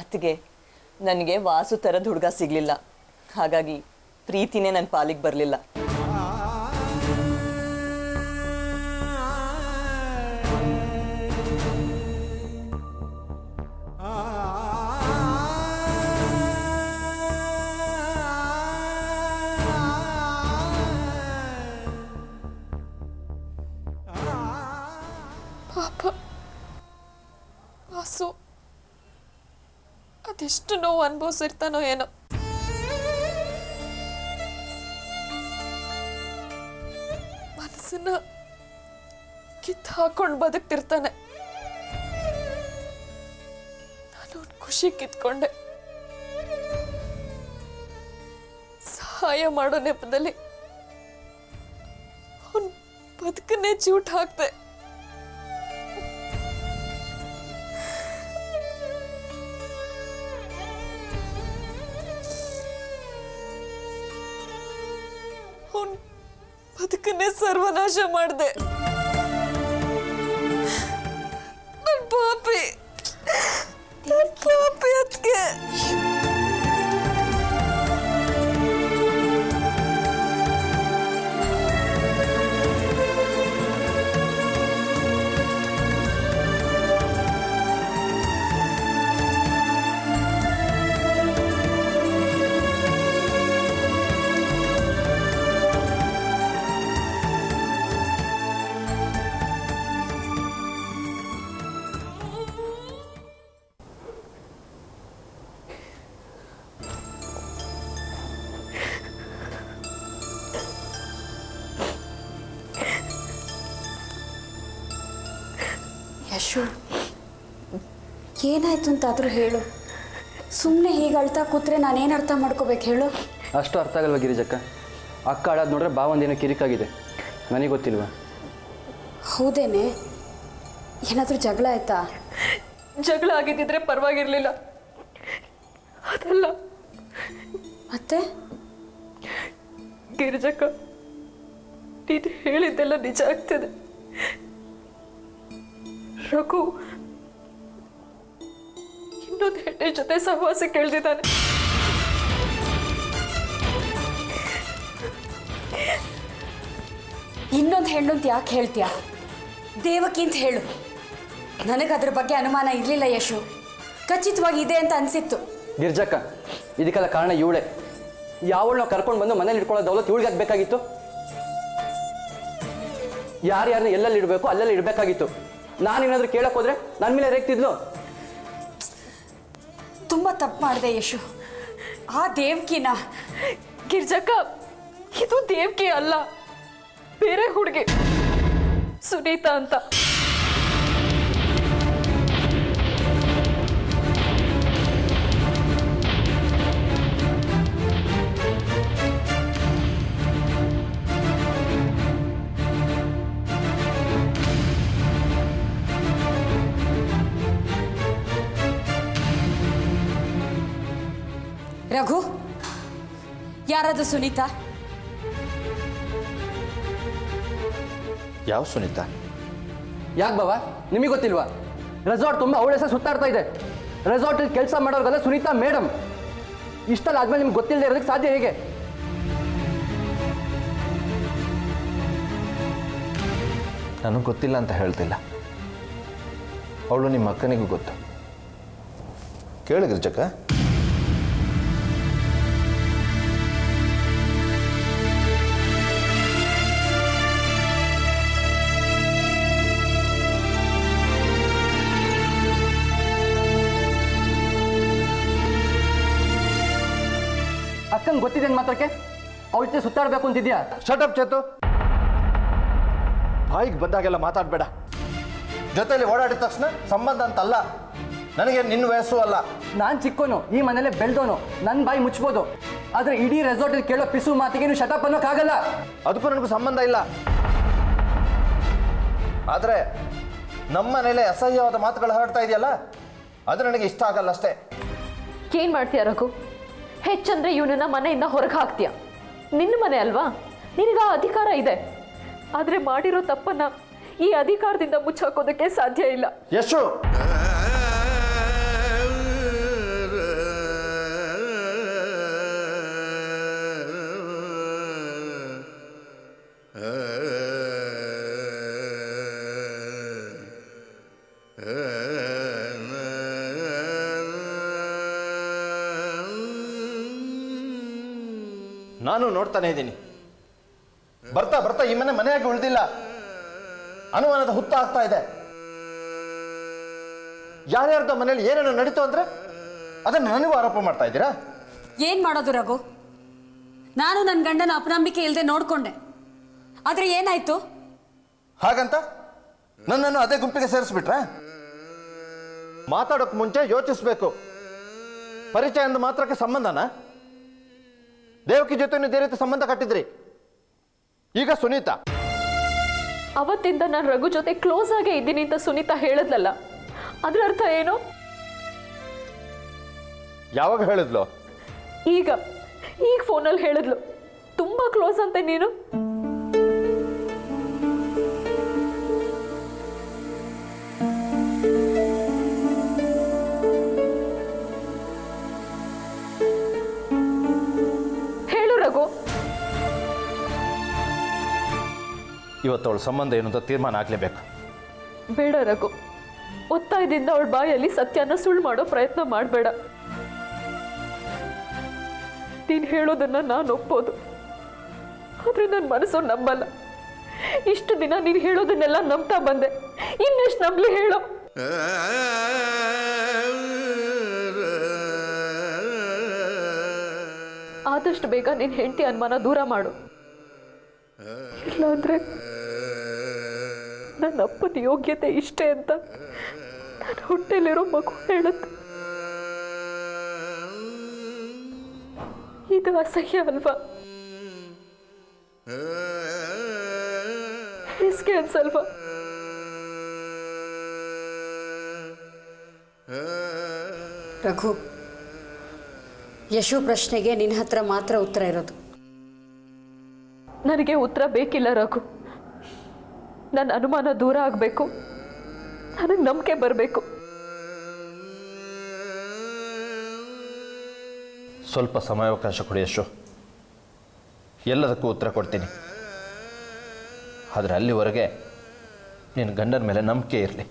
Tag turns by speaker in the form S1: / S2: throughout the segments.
S1: ಅತ್ತಿಗೆ ನನಗೆ ವಾಸು ಥರದ ಹುಡುಗ ಸಿಗಲಿಲ್ಲ, ಹಾಗಾಗಿ ಪ್ರೀತಿನೇ ನನ್ನ ಪಾಲಿಗೆ ಬರಲಿಲ್ಲ.
S2: ಪಾಪ ವಾಸು ಅದೆಷ್ಟು ನೋವು ಅನುಭವಿಸಿರ್ತಾನೋ ಏನೋ. ಮನಸ್ಸನ್ನ ಕಿತ್ತು ಹಾಕೊಂಡು ಬದುಕ್ತಿರ್ತಾನೆ. ನಾನು ಖುಷಿ ಕಿತ್ಕೊಂಡೆ. ಸಹಾಯ ಮಾಡೋ ನೆಪದಲ್ಲಿ ಅವನ ಬದುಕನ್ನೇ ಚೂಟ್ ಹಾಕ್ದೆ. ಬದುಕನ್ನೇ ಸರ್ವನಾಶ ಮಾಡಿದೆ. ನನ್ನ ಪಾಪಿ ಅದಕ್ಕೆ
S3: ಯಶು, ಏನಾಯ್ತು ಅಂತಾದರೂ ಹೇಳು. ಸುಮ್ಮನೆ ಹೀಗೆ ಅಳ್ತಾ ಕೂತ್ರೆ ನಾನೇನು ಅರ್ಥ ಮಾಡ್ಕೋಬೇಕು ಹೇಳು?
S4: ಅಷ್ಟು ಅರ್ಥ ಆಗಲ್ವ ಗಿರಿಜಕ್ಕ? ಅಕ್ಕ ಆಡೋದು ನೋಡ್ರೆ ಬಾವಂದೇನೋ ಕಿರಿಕಾಗಿದೆ, ನನಗೆ ಗೊತ್ತಿಲ್ವಾ?
S3: ಹೌದೇನೆ? ಏನಾದರೂ ಜಗಳ ಆಯ್ತಾ?
S2: ಜಗಳ ಆಗಿದ್ದಿದ್ರೆ ಪರವಾಗಿರ್ಲಿಲ್ಲ, ಅದಲ್ಲ.
S3: ಮತ್ತೆ
S2: ಗಿರಿಜಕ್ಕ, ನೀನು ಹೇಳಿದ್ದೆಲ್ಲ ನಿಜ ಆಗ್ತದೆ. ರಘು ಇನ್ನೊಂದು ಹೆಣ್ಣೆ ಜೊತೆ ಸಹವಾಸ ಕೇಳ್ತಿದ್ದಾನೆ.
S3: ಇನ್ನೊಂದು ಹೆಣ್ಣು ಅಂತ ಯಾಕೆ ಹೇಳ್ತೀಯ? ದೇವಕಿ ಅಂತ ಹೇಳು. ನನಗದ್ರ ಬಗ್ಗೆ ಅನುಮಾನ ಇರಲಿಲ್ಲ ಯಶು, ಖಚಿತವಾಗಿ ಇದೆ ಅಂತ ಅನಿಸಿತ್ತು.
S4: ಗಿರ್ಜಕ್ಕ, ಇದಕ್ಕೆಲ್ಲ ಕಾರಣ ಇವಳೆ. ಯಾವಳು ನಾವು ಕರ್ಕೊಂಡು ಬಂದು ಮನೇಲಿ ಇಟ್ಕೊಳ್ಳೋ ದೌಲತ್ ಇವಳಿಗೆ ಬೇಕಾಗಿತ್ತು. ಯಾರ್ಯಾರನ್ನ ಎಲ್ಲೆಲ್ಲಿ ಇಡಬೇಕು ಅಲ್ಲೆಲ್ಲ ಇಡಬೇಕಾಗಿತ್ತು. ನಾನೇನಾದ್ರೂ ಕೇಳಕ್ ಹೋದ್ರೆ ನನ್ನ ಮೇಲೆ ರೇಗ್ತಿದ್ಲು.
S3: ತುಂಬ ತಪ್ಪು ಮಾಡಿದೆ ಯಶು. ಆ ದೇವಕಿನ
S2: ಗಿರ್ಜಕ್ಕ, ಇದು ದೇವಕಿ ಅಲ್ಲ, ಬೇರೆ ಹುಡುಗಿ, ಸುನೀತಾ ಅಂತ.
S3: ರಘು, ಯಾರದು ಸುನೀತಾ?
S5: ಯಾವ ಸುನೀತಾ?
S4: ಯಾಕೆ ಬಾವ, ನಿಮಗೆ ಗೊತ್ತಿಲ್ವಾ? ರೆಸಾರ್ಟ್ ತುಂಬ ಅವಳ ಹೆಸರು ಸುತ್ತಾಡ್ತಾ ಇದೆ. ರೆಸಾರ್ಟಲ್ಲಿ ಕೆಲಸ ಮಾಡೋರ್ಗಲ್ಲ ಸುನೀತಾ ಮೇಡಮ್. ಇಷ್ಟಲ್ಲ ಆದ್ಮೇಲೆ ನಿಮ್ಗೆ ಗೊತ್ತಿಲ್ಲದೆ ಇರೋದಕ್ಕೆ ಸಾಧ್ಯ ಹೇಗೆ?
S5: ನನಗೆ ಗೊತ್ತಿಲ್ಲ ಅಂತ ಹೇಳ್ತಿಲ್ಲ, ಅವಳು ನಿಮ್ಮ ಅಕ್ಕನಿಗೂ ಗೊತ್ತು. ಕೇಳು ಗಿರ್ಜಕ್ಕ.
S4: ಅಕ್ಕಂಗೆ ಗೊತ್ತಿದೆ ಮಾತ್ರಕ್ಕೆ ಅವಳ ಜೊತೆ ಸುತ್ತಾಡಬೇಕು ಅಂತಿದ್ಯಾ?
S5: ಶಟಪ್ ಚೇತು, ಬಾಯಿಗೆ ಬಂದಾಗೆಲ್ಲ ಮಾತಾಡಬೇಡ. ಜೊತೆಲಿ ಓಡಾಡಿದ ತಕ್ಷಣ ಸಂಬಂಧ ಅಂತಲ್ಲ. ನನಗೆ ನಿನ್ನ ವಯಸ್ಸು ಅಲ್ಲ.
S4: ನಾನು ಚಿಕ್ಕೋನು, ಈ ಮನೇಲೆ ಬೆಳೆದೋನು, ನನ್ನ ಬಾಯಿ ಮುಚ್ಬೋದು. ಆದರೆ ಇಡೀ ರೆಸಾರ್ಟಲ್ಲಿ ಕೇಳೋ ಪಿಸು ಮಾತಿಗೆ ನೀವು ಶಟಪ್ ಅನ್ನೋಕ್ಕಾಗಲ್ಲ.
S5: ಅದಕ್ಕೂ ನನಗೂ ಸಂಬಂಧ ಇಲ್ಲ. ಆದರೆ ನಮ್ಮ ಮನೇಲೆ ಅಸಹ್ಯವಾದ ಮಾತುಗಳು ಹೊರಡ್ತಾ ಇದೆಯಲ್ಲ, ಅದು ನನಗೆ ಇಷ್ಟ ಆಗಲ್ಲ ಅಷ್ಟೇ.
S2: ಏನ್ ಮಾಡ್ತೀಯ ರಘು? ಹೆಚ್ಚಂದ್ರೆ ಇವನನ್ನ ಮನೆಯಿಂದ ಹೊರಗೆ ಹಾಕ್ತೀಯ. ನಿನ್ನ ಮನೆ ಅಲ್ವಾ, ನಿನಗ ಅಧಿಕಾರ ಇದೆ. ಆದ್ರೆ ಮಾಡಿರೋ ತಪ್ಪನ್ನ ಈ ಅಧಿಕಾರದಿಂದ ಮುಚ್ಚಾಕೋದಕ್ಕೆ ಸಾಧ್ಯ ಇಲ್ಲ.
S5: ಯಶು, ನಾನು ನೋಡ್ತಾನೆ ಇದ್ದೀನಿ. ಬರ್ತಾ ಬರ್ತಾ ಈ ಮನೆಯಾಗಿ ಉಳಿದಿಲ್ಲ, ಅನುಮಾನದ ಹುತ್ತ ಆಗ್ತಾ ಇದೆ. ಯಾರ್ಯಾರ್ದೋ ಮನೇಲಿ ಏನೇನೋ ನಡೀತು ಅಂದ್ರೆ ಅದನ್ನು ನನಗೂ ಆರೋಪ ಮಾಡ್ತಾ ಇದ್ದೀರಾ?
S3: ಏನು ಮಾಡೋದು ರಘು? ನಾನು ನನ್ನ ಗಂಡನ ಅಪನಂಬಿಕೆ ಇಲ್ಲದೆ ನೋಡ್ಕೊಂಡೆ, ಆದರೆ ಏನಾಯ್ತು?
S5: ಹಾಗಂತ ನನ್ನನ್ನು ಅದೇ ಗುಂಪಿಗೆ ಸೇರಿಸ್ಬಿಟ್ರ? ಮಾತಾಡೋಕೆ ಮುಂಚೆ ಯೋಚಿಸ್ಬೇಕು. ಪರಿಚಯ ಅಂದ ಮಾತ್ರಕ್ಕೆ ಸಂಬಂಧನ? ದೇವಕಿ ಜೊತೆ ಇದೇ ರೀತಿ ಸಂಬಂಧ ಕಟ್ಟಿದ್ರಿ, ಈಗ ಸುನೀತಾ.
S2: ಅವತ್ತಿಂದ ನಾನು ರಘು ಜೊತೆ ಕ್ಲೋಸ್ ಆಗೇ ಇದ್ದೀನಿ ಅಂತ ಸುನೀತಾ ಹೇಳಿದ್ಲಲ್ಲ, ಅದ್ರ ಅರ್ಥ ಏನು?
S5: ಯಾವಾಗ ಹೇಳಿದ್ಲು?
S2: ಈಗ ಫೋನಲ್ಲಿ ಹೇಳಿದ್ಲು. ತುಂಬಾ ಕ್ಲೋಸ್ ಅಂತೆ ನೀನು. ಹೇಳು ರಘು.
S5: ಇವತ್ತವಳ ಸಂಬಂಧ ಏನು ಅಂತ ತೀರ್ಮಾನ ಆಗ್ಲೇಬೇಕು.
S2: ಬೇಡ ರಘು, ಒತ್ತಾಯದಿಂದ ಅವಳ ಬಾಯಲ್ಲಿ ಸತ್ಯನ ಸುಳ್ಳು ಮಾಡೋ ಪ್ರಯತ್ನ ಮಾಡಬೇಡ. ನೀನು ಹೇಳೋದನ್ನ ನಾನು ಒಪ್ಪೋದು, ಆದ್ರೆ ನನ್ನ ಮನಸ್ಸು ನಂಬಲ್ಲ. ಇಷ್ಟು ದಿನ ನೀನು ಹೇಳೋದನ್ನೆಲ್ಲ ನಂಬ್ತಾ ಬಂದೆ, ಇನ್ನೆಷ್ಟು ನಂಬಲಿ ಹೇಳೋ? ಆದಷ್ಟು ಬೇಗ ನಿನ್ನ ಹೆಂಡತಿ ಅನುಮಾನ ದೂರ ಮಾಡು, ಇಲ್ಲಾಂದ್ರೆ ನನ್ನ ಅಪ್ಪನ ಯೋಗ್ಯತೆ ಇಷ್ಟೇ ಅಂತ ನನ್ನ ಹೊಟ್ಟೆಲಿರೋ ಮಗು ಹೇಳುತ್ತೆ. ಇದು ಅಸಹ್ಯ ಅಲ್ವಾ? ಹೆಸ್ಗೆ ಅನ್ಸಲ್ವಾ?
S3: ರಘು, ಯಶು ಪ್ರಶ್ನೆಗೆ ನಿನ್ನ ಹತ್ರ ಮಾತ್ರ ಉತ್ತರ ಇರೋದು.
S2: ನನಗೆ ಉತ್ತರ ಬೇಕಿಲ್ಲ ರಘು. ನನ್ನ ಅನುಮಾನ ದೂರ ಆಗಬೇಕು, ನನಗೆ ನಂಬಿಕೆ ಬರಬೇಕು.
S5: ಸ್ವಲ್ಪ ಸಮಯಾವಕಾಶ ಕೊಡಿ ಯಶು, ಎಲ್ಲದಕ್ಕೂ ಉತ್ತರ ಕೊಡ್ತೀನಿ. ಆದರೆ ಅಲ್ಲಿವರೆಗೆ ನಿನ್ನ ಗಂಡನ ಮೇಲೆ ನಂಬಿಕೆ ಇರಲಿ.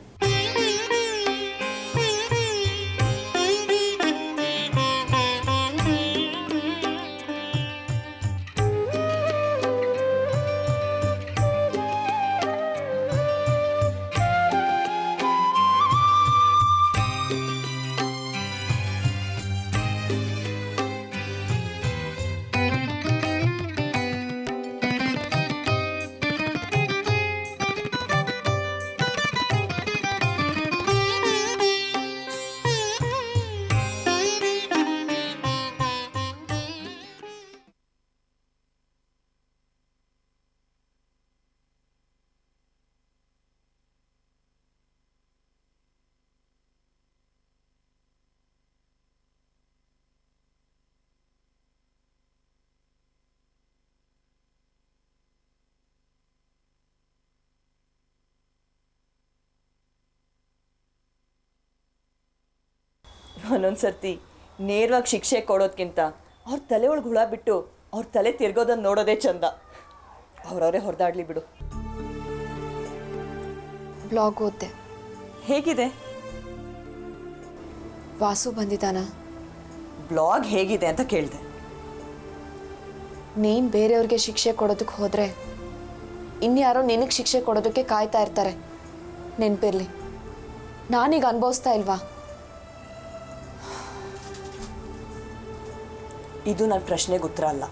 S1: ಒಂದೊಂದು ಸರ್ತಿ ನೇರವಾಗಿ ಶಿಕ್ಷೆ ಕೊಡೋದ್ಕಿಂತ ಅವ್ರ ತಲೆ ಒಳಗೆ ಹುಳ ಬಿಟ್ಟು ಅವ್ರ ತಲೆ ತಿರ್ಗೋದನ್ನು ನೋಡೋದೇ ಚಂದ. ಅವ್ರವರೇ ಹೊಡೆದಾಡ್ಲಿ ಬಿಡು.
S6: ಬ್ಲಾಗ್ ಓದ್ದೆ.
S1: ಹೇಗಿದೆ?
S6: ವಾಸು ಬಂದಿದ್ದಾನ?
S1: ಬ್ಲಾಗ್ ಹೇಗಿದೆ ಅಂತ ಕೇಳಿದೆ.
S6: ನೀನು ಬೇರೆಯವ್ರಿಗೆ ಶಿಕ್ಷೆ ಕೊಡೋದಕ್ಕೆ ಹೋದರೆ ಇನ್ಯಾರೋ ನಿನಗೆ ಶಿಕ್ಷೆ ಕೊಡೋದಕ್ಕೆ ಕಾಯ್ತಾ ಇರ್ತಾರೆ. ನೆನಪಿರ್ಲಿ, ನಾನೀಗ ಅನುಭವಿಸ್ತಾ ಇಲ್ವಾ?
S1: ಇದು ನನ್ನ ಪ್ರಶ್ನೆಗೆ ಉತ್ತರ ಅಲ್ಲ.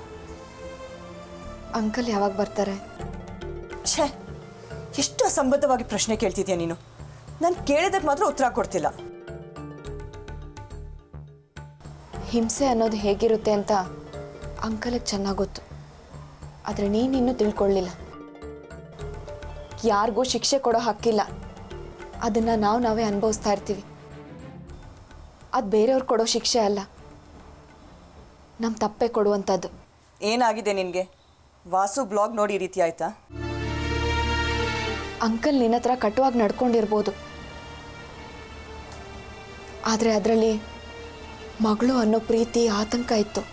S6: ಅಂಕಲ್ ಯಾವಾಗ ಬರ್ತಾರೆ?
S1: ಛೇ, ಎಷ್ಟು ಅಸಂಬದ್ಧವಾಗಿ ಪ್ರಶ್ನೆ ಕೇಳ್ತಿದ್ಯಾ ನೀನು. ನಾನು ಕೇಳಿದಕ್ಕೆ ಮಾತ್ರ ಉತ್ತರ ಕೊಡ್ತಿಲ್ಲ.
S6: ಹಿಂಸೆ ಅನ್ನೋದು ಹೇಗಿರುತ್ತೆ ಅಂತ ಅಂಕಲಿಗೆ ಚೆನ್ನಾಗಿ ಗೊತ್ತು. ಆದರೆ ನೀನಿನ್ನೂ ತಿಳ್ಕೊಳ್ಳಿಲ್ಲ. ಯಾರಿಗೂ ಶಿಕ್ಷೆ ಕೊಡೋ ಹಕ್ಕಿಲ್ಲ. ಅದನ್ನು ನಾವೇ ಅನುಭವಿಸ್ತಾ ಇರ್ತೀವಿ. ಅದು ಬೇರೆಯವ್ರು ಕೊಡೋ ಶಿಕ್ಷೆ ಅಲ್ಲ, ನಮ್ಮ ತಪ್ಪೆ ಕೊಡುವಂಥದ್ದು.
S1: ಏನಾಗಿದೆ ನಿನಗೆ? ವಾಸು ಬ್ಲಾಗ್ ನೋಡಿ ಈ ರೀತಿ ಆಯ್ತಾ?
S6: ಅಂಕಲ್ ನಿನ್ನ ಹತ್ರ ಕಟುವಾಗಿ ನಡ್ಕೊಂಡಿರ್ಬೋದು, ಆದರೆ ಅದರಲ್ಲಿ ಮಗಳು ಅನ್ನೋ ಪ್ರೀತಿ, ಆತಂಕ ಇತ್ತು.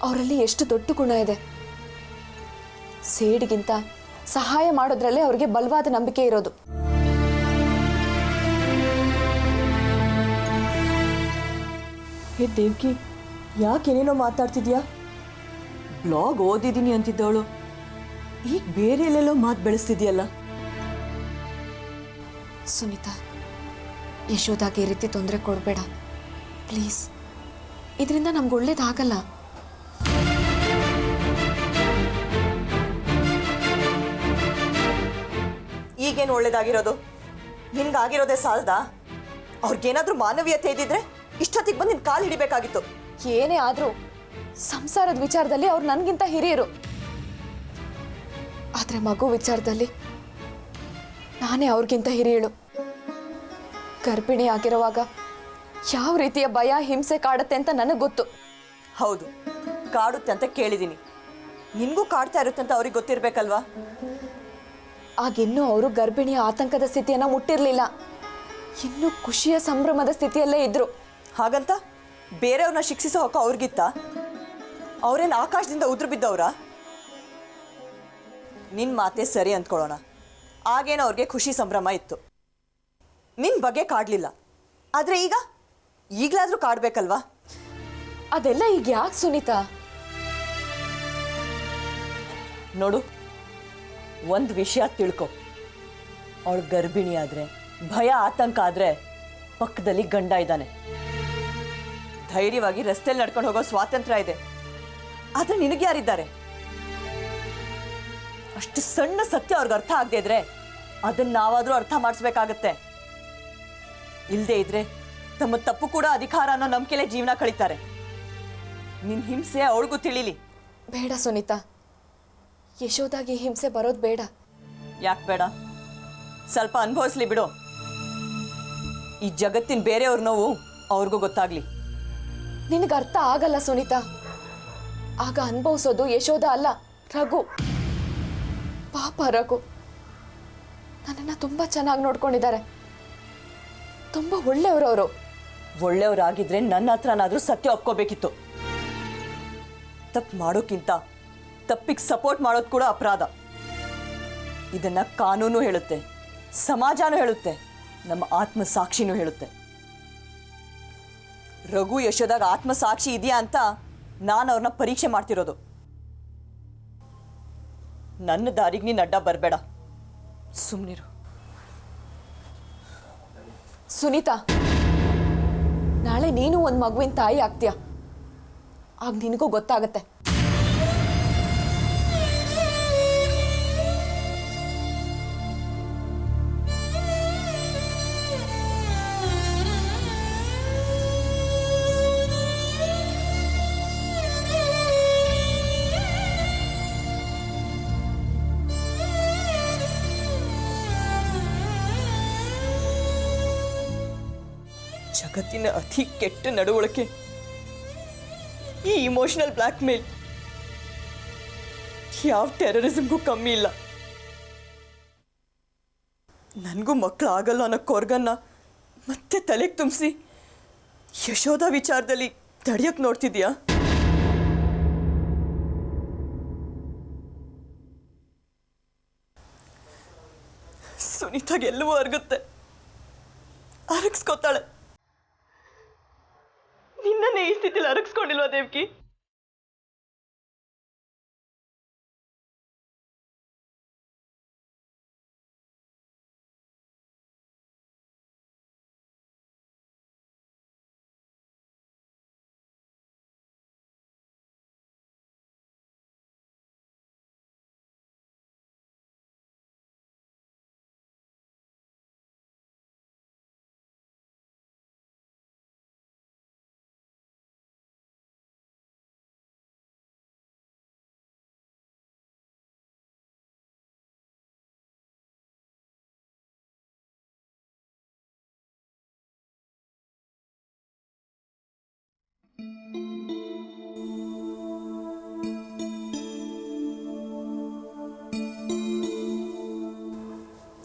S6: ಅವರಲ್ಲಿ ಎಷ್ಟು ದೊಡ್ಡ ಗುಣ ಇದೆ. ಸೇಡಿಗಿಂತ ಸಹಾಯ ಮಾಡೋದ್ರಲ್ಲೇ ಅವ್ರಿಗೆ ಬಲವಾದ ನಂಬಿಕೆ ಇರೋದು.
S1: ಹೇ ದೇವ್ಕಿ, ಯಾಕೆ ಏನೇನೋ ಮಾತಾಡ್ತಿದ್ಯಾ? ಬ್ಲಾಗ್ ಓದಿದ್ದೀನಿ ಅಂತಿದ್ದವಳು ಈಗ ಬೇರೆ ಎಲ್ಲೆಲ್ಲೋ ಮಾತು ಬೆಳೆಸ್ತಿದ್ಯಲ್ಲ.
S6: ಸುನೀತಾ, ಯಶೋದಾಗೆ ಈ ರೀತಿ ತೊಂದರೆ ಕೊಡಬೇಡ ಪ್ಲೀಸ್. ಇದರಿಂದ ನಮ್ಗೆ ಒಳ್ಳೇದಾಗಲ್ಲ.
S1: ಈಗೇನು ಒಳ್ಳೇದಾಗಿರೋದು? ನಿನ್ಗಾಗಿರೋದೇ ಸಾಲದಾ? ಅವ್ರಿಗೇನಾದ್ರೂ ಮಾನವೀಯತೆ ಇದ್ದಿದ್ರೆ ಇಷ್ಟೊತ್ತಿಗೆ ಬಂದು ನಿನ್ ಕಾಲು ಹಿಡಿಬೇಕಾಗಿತ್ತು.
S6: ಏನೇ ಆದರೂ ಸಂಸಾರದ ವಿಚಾರದಲ್ಲಿ ಅವ್ರು ನನಗಿಂತ ಹಿರಿಯರು. ಆದರೆ ಮಗು ವಿಚಾರದಲ್ಲಿ ನಾನೇ ಅವ್ರಿಗಿಂತ ಹಿರಿಯಳು. ಗರ್ಭಿಣಿ ಆಗಿರುವಾಗ ಯಾವ ರೀತಿಯ ಭಯ ಹಿಂಸೆ ಕಾಡುತ್ತೆ ಅಂತ ನನಗೆ ಗೊತ್ತು.
S1: ಹೌದು, ಕಾಡುತ್ತೆ ಅಂತ ಕೇಳಿದ್ದೀನಿ. ನಿನಗೂ ಕಾಡ್ತಾ ಇರುತ್ತೆ ಅಂತ ಅವ್ರಿಗೆ ಗೊತ್ತಿರಬೇಕಲ್ವಾ?
S6: ಆಗಿನ್ನೂ ಅವರು ಗರ್ಭಿಣಿಯ ಆತಂಕದ ಸ್ಥಿತಿಯನ್ನು ಮುಟ್ಟಿರಲಿಲ್ಲ. ಇನ್ನೂ ಖುಷಿಯ ಸಂಭ್ರಮದ ಸ್ಥಿತಿಯಲ್ಲೇ ಇದ್ರು.
S1: ಹಾಗಂತ ಬೇರೆಯವ್ರನ್ನ ಶಿಕ್ಷಿಸೋ ಹಕ್ಕು ಅವ್ರಿಗಿತ್ತ? ಅವ್ರೇನು ಆಕಾಶದಿಂದ ಉದುರು ಬಿದ್ದವ್ರಾ? ನಿನ್ನ ಮಾತೇ ಸರಿ ಅಂದ್ಕೊಳ್ಳೋಣ. ಆಗೇನೋ ಅವ್ರಿಗೆ ಖುಷಿ ಸಂಭ್ರಮ ಇತ್ತು, ನಿನ್ನ ಬಗ್ಗೆ ಕಾಡಲಿಲ್ಲ. ಆದರೆ ಈಗಲಾದರೂ ಕಾಡಬೇಕಲ್ವಾ?
S6: ಅದೆಲ್ಲ ಈಗ ಯಾಕೆ ಸುನೀತಾ?
S1: ನೋಡು, ಒಂದು ವಿಷಯ ತಿಳ್ಕೊ. ಅವಳು ಗರ್ಭಿಣಿ ಆದರೆ, ಭಯ ಆತಂಕ ಆದರೆ ಪಕ್ಕದಲ್ಲಿ ಗಂಡ ಇದ್ದಾನೆ. ಧೈರ್ಯವಾಗಿ ರಸ್ತೆಯಲ್ಲಿ ನಡ್ಕೊಂಡು ಹೋಗೋ ಸ್ವಾತಂತ್ರ್ಯ ಇದೆ. ಆದರೆ ನಿನಗೆ ಯಾರಿದ್ದಾರೆ? ಅಷ್ಟು ಸಣ್ಣ ಸತ್ಯ ಅವ್ರಿಗೆ ಅರ್ಥ ಆಗದೆ ಇದ್ರೆ ಅದನ್ನು ನಾವಾದರೂ ಅರ್ಥ ಮಾಡಿಸ್ಬೇಕಾಗತ್ತೆ. ಇಲ್ಲದೆ ಇದ್ರೆ ತಮ್ಮ ತಪ್ಪು ಕೂಡ ಅಧಿಕಾರ ಅನ್ನೋ ನಂಬಿಕೆಲೆ ಜೀವನ ಕಳೀತಾರೆ. ನಿನ್ನ ಹಿಂಸೆ ಅವಳಿಗೂ ತಿಳಿಲಿ.
S6: ಬೇಡ ಸುನೀತಾ, ಯಶೋದಾಗಿ ಹಿಂಸೆ ಬರೋದು ಬೇಡ.
S1: ಯಾಕೆ ಬೇಡ? ಸ್ವಲ್ಪ ಅನುಭವಿಸ್ಲಿ ಬಿಡು. ಈ ಜಗತ್ತಿನ ಬೇರೆಯವ್ರ ನೋವು ಅವ್ರಿಗೂ ಗೊತ್ತಾಗ್ಲಿ.
S6: ನಿನಗೆ ಅರ್ಥ ಆಗಲ್ಲ ಸುನೀತಾ. ಆಗ ಅನುಭವಿಸೋದು ಯಶೋದ ಅಲ್ಲ, ರಘು. ಪಾಪ ರಘು ನನ್ನನ್ನು ತುಂಬ ಚೆನ್ನಾಗಿ ನೋಡ್ಕೊಂಡಿದ್ದಾರೆ. ತುಂಬ ಒಳ್ಳೆಯವರು.
S1: ಒಳ್ಳೆಯವರಾಗಿದ್ರೆ ನನ್ನ ಹತ್ರನಾದ್ರೂ ಸತ್ಯ ಒಪ್ಕೋಬೇಕಿತ್ತು. ತಪ್ಪು ಮಾಡೋಕ್ಕಿಂತ ತಪ್ಪಿಗೆ ಸಪೋರ್ಟ್ ಮಾಡೋದು ಕೂಡ ಅಪರಾಧ. ಇದನ್ನ ಕಾನೂನು ಹೇಳುತ್ತೆ, ಸಮಾಜನೂ ಹೇಳುತ್ತೆ, ನಮ್ಮ ಆತ್ಮಸಾಕ್ಷಿನೂ ಹೇಳುತ್ತೆ. ರಘು ಯಶೋದಾಗ ಆತ್ಮಸಾಕ್ಷಿ ಇದೆಯಾ ಅಂತ ನಾನು ಅವ್ರನ್ನ ಪರೀಕ್ಷೆ ಮಾಡ್ತಿರೋದು. ನನ್ನ ದಾರಿಗೆ ನೀನು ಅಡ್ಡ ಬರಬೇಡ, ಸುಮ್ಮನಿರು.
S6: ಸುನೀತಾ, ನಾಳೆ ನೀನು ಒಂದು ಮಗುವಿನ ತಾಯಿ ಆಗ್ತೀಯ. ಆಗ ನಿನಗೂ ಗೊತ್ತಾಗತ್ತೆ.
S1: ಜಗತ್ತಿನ ಅತಿ ಕೆಟ್ಟ ನಡವಳಿಕೆ ಈ ಇಮೋಷನಲ್ ಬ್ಲ್ಯಾಕ್ ಮೇಲ್ ಯಾವ ಟೆರರಿಸಮ್ಗೂ ಕಮ್ಮಿ ಇಲ್ಲ. ನನಗೂ ಮಕ್ಕಳು ಆಗಲ್ಲ ಅನ್ನೋ ಕೊರ್ಗನ್ನ ಮತ್ತೆ ತಲೆಗೆ ತುಂಬಿಸಿ ಯಶೋಧ ವಿಚಾರದಲ್ಲಿ ತಡೆಯಕ್ಕೆ ನೋಡ್ತಿದ್ಯಾ? ಸುನೀತಾಗೆಲ್ಲವೂ ಅರ್ಗುತ್ತೆ, ಅರಗಿಸ್ಕೋತಾಳೆ. ನಿನ್ನನ್ನೇ ಈ ಸ್ಥಿತಿಲಿ ಅರಗಿಸ್ಕೊಂಡಿಲ್ವಾ ದೇವ್ಕಿ?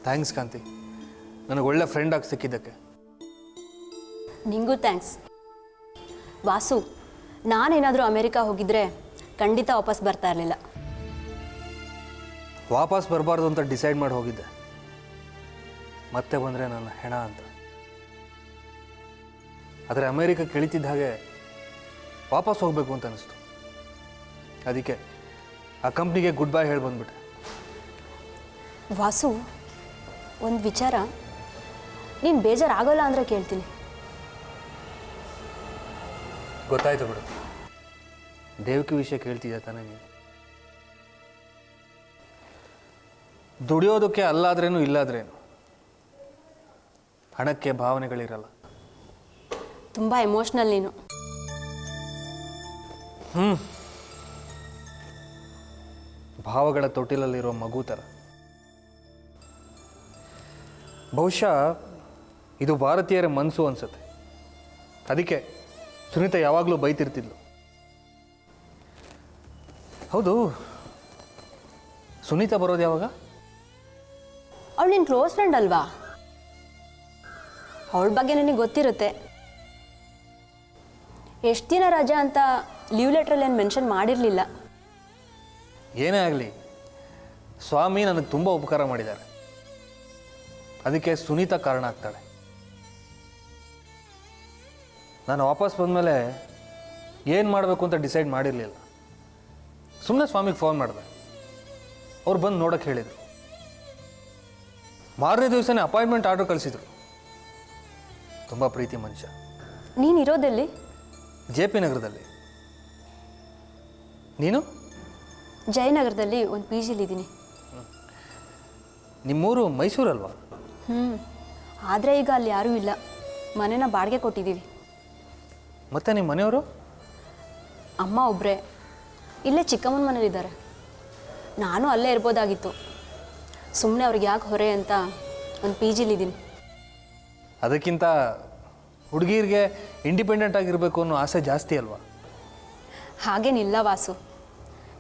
S4: ಥ್ಯಾಂಕ್ಸ್ ಕಾಂತಿ, ನನಗೆ ಒಳ್ಳೆ ಫ್ರೆಂಡ್ ಆಗಿ ಸಿಕ್ಕಿದ್ದಕ್ಕೆ.
S7: ನಿಂಗೂ ಥ್ಯಾಂಕ್ಸ್. ವಾಸು, ನಾನೇನಾದರೂ ಅಮೇರಿಕಾ ಹೋಗಿದ್ರೆ ಖಂಡಿತ ವಾಪಸ್ ಬರ್ತಾ ಇರಲಿಲ್ಲ.
S4: ವಾಪಸ್ ಬರಬಾರ್ದು ಅಂತ ಡಿಸೈಡ್ ಮಾಡಿ ಹೋಗಿದ್ದೆ. ಮತ್ತೆ ಬಂದರೆ ನನ್ನ ಹೆಣ ಅಂತ. ಆದರೆ ಅಮೇರಿಕಾ ಇಳಿತಿದ್ದ ಹಾಗೆ ವಾಪಸ್ ಹೋಗಬೇಕು ಅಂತ ಅನಿಸ್ತು.
S8: ಅದಕ್ಕೆ ಆ ಕಂಪ್ನಿಗೆ ಗುಡ್ ಬೈ ಹೇಳಿ ಬಂದ್ಬಿಟ್ಟೆ.
S7: ವಾಸು, ಒಂದು ವಿಚಾರ, ನೀನು ಬೇಜಾರಾಗೋಲ್ಲ ಅಂದರೆ ಕೇಳ್ತೀನಿ.
S8: ಗೊತ್ತಾಯ್ತು ಬಿಡು, ದೇವಕಿ ವಿಷಯ ಕೇಳ್ತಿದ್ಯಾ ತಾನೇ ನೀನು? ದುಡಿಯೋದಕ್ಕೆ ಅಲ್ಲಾದ್ರೇನು ಇಲ್ಲಾದ್ರೇನು ಹಣಕ್ಕೆ ಭಾವನೆಗಳಿರಲ್ಲ.
S7: ತುಂಬ ಎಮೋಷ್ನಲ್ ನೀನು.
S8: ಭಾವಗಳ ತೊಟ್ಟಿಲಲ್ಲಿರೋ ಮಗು ಥರ. ಬಹುಶಃ ಇದು ಭಾರತೀಯರ ಮನಸ್ಸು ಅನ್ಸುತ್ತೆ. ಅದಕ್ಕೆ ಸುನೀತಾ ಯಾವಾಗಲೂ ಬೈತಿರ್ತಿದ್ಲು. ಹೌದು, ಸುನೀತಾ ಬರೋದು ಯಾವಾಗ?
S7: ಅವಳು ನಿನ್ನ ಕ್ಲೋಸ್ ಫ್ರೆಂಡ್ ಅಲ್ವಾ? ಅವಳ ಬಗ್ಗೆ ನನಗೆ ಗೊತ್ತಿರುತ್ತೆ. ಎಷ್ಟು ದಿನ ರಜಾ ಅಂತ ಲೀವ್ ಲೆಟ್ರಲ್ಲಿ ಏನು ಮೆನ್ಷನ್ ಮಾಡಿರಲಿಲ್ಲ.
S8: ಏನೇ ಆಗಲಿ, ಸ್ವಾಮಿ ನನಗೆ ತುಂಬ ಉಪಕಾರ ಮಾಡಿದ್ದಾರೆ. ಅದಕ್ಕೆ ಸುನೀತಾ ಕಾರಣ ಆಗ್ತಾಳೆ. ನಾನು ವಾಪಸ್ ಬಂದಮೇಲೆ ಏನು ಮಾಡಬೇಕು ಅಂತ ಡಿಸೈಡ್ ಮಾಡಿರಲಿಲ್ಲ. ಸುಮ್ಮನೆ ಸ್ವಾಮಿಗೆ ಫೋನ್ ಮಾಡಿದೆ. ಅವ್ರು ಬಂದು ನೋಡೋಕ್ಕೆ ಹೇಳಿದರು. ಮಾರನೇ ದಿವಸನೇ ಅಪಾಯಿಂಟ್ಮೆಂಟ್ ಆರ್ಡರ್ ಕಳಿಸಿದ್ರು. ತುಂಬ ಪ್ರೀತಿ ಮನುಷ್ಯ.
S7: ನೀನು ಇರೋದೆಲ್ಲಿ?
S8: JP ನಗರದಲ್ಲಿ. ನೀನು?
S7: ಜಯನಗರದಲ್ಲಿ ಒಂದು PGಲಿದ್ದೀನಿ.
S8: ನಿಮ್ಮೂರು ಮೈಸೂರಲ್ವಾ?
S7: ಆದರೆ ಈಗ ಅಲ್ಲಿ ಯಾರೂ ಇಲ್ಲ, ಮನೆನ ಬಾಡಿಗೆ ಕೊಟ್ಟಿದ್ದೀವಿ.
S8: ಮತ್ತು ನಿಮ್ಮ ಮನೆಯವರು?
S7: ಅಮ್ಮ ಒಬ್ಬರೇ ಇಲ್ಲೇ ಚಿಕ್ಕಮ್ಮನ ಮನೇಲಿದ್ದಾರೆ. ನಾನು ಅಲ್ಲೇ ಇರ್ಬೋದಾಗಿತ್ತು, ಸುಮ್ಮನೆ ಅವ್ರಿಗೆ ಯಾಕೆ ಹೊರೆ ಅಂತ ಒಂದು PGಲಿದ್ದೀನಿ.
S8: ಅದಕ್ಕಿಂತ ಹುಡುಗಿರಿಗೆ ಇಂಡಿಪೆಂಡೆಂಟ್ ಆಗಿರಬೇಕು ಅನ್ನೋ ಆಸೆ ಜಾಸ್ತಿ ಅಲ್ವಾ?
S7: ಹಾಗೇನಿಲ್ಲ ವಾಸು,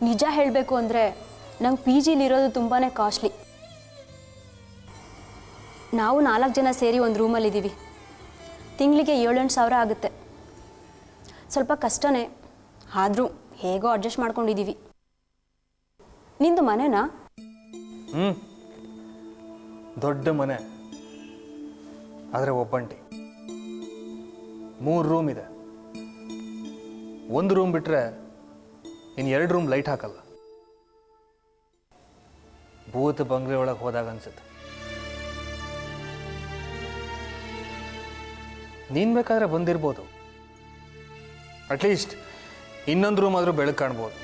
S7: ನಿಜ ಹೇಳಬೇಕು ಅಂದರೆ ನಂಗೆ PGಲಿರೋದು ತುಂಬಾ ಕಾಸ್ಟ್ಲಿ. ನಾವು 4 ಜನ ಸೇರಿ ಒಂದು ರೂಮಲ್ಲಿದ್ದೀವಿ. ತಿಂಗಳಿಗೆ 7-8 ಸಾವಿರ ಆಗುತ್ತೆ. ಸ್ವಲ್ಪ ಕಷ್ಟನೇ, ಆದರೂ ಹೇಗೋ ಅಡ್ಜಸ್ಟ್ ಮಾಡ್ಕೊಂಡಿದ್ದೀವಿ. ನಿಂದು ಮನೆನಾ?
S8: ದೊಡ್ಡ ಮನೆ, ಆದರೆ ಒಬ್ಬಂಟಿ. 3 ರೂಮ್ ಇದೆ. 1 ರೂಮ್ ಬಿಟ್ಟರೆ ಇನ್ನು 2 ರೂಮ್ ಲೈಟ್ ಹಾಕಲ್ಲ. ಭೂತ ಬಂಗ್ಲೆ ಒಳಗೆ ಹೋದಾಗ ಅನ್ಸುತ್ತೆ. ನೀನು ಬೇಕಾದರೆ ಬಂದಿರ್ಬೋದು. ಅಟ್ಲೀಸ್ಟ್ ಇನ್ನೊಂದು ರೂಮ್ ಆದರೂ ಬೆಳಕು ಕಾಣ್ಬೋದು.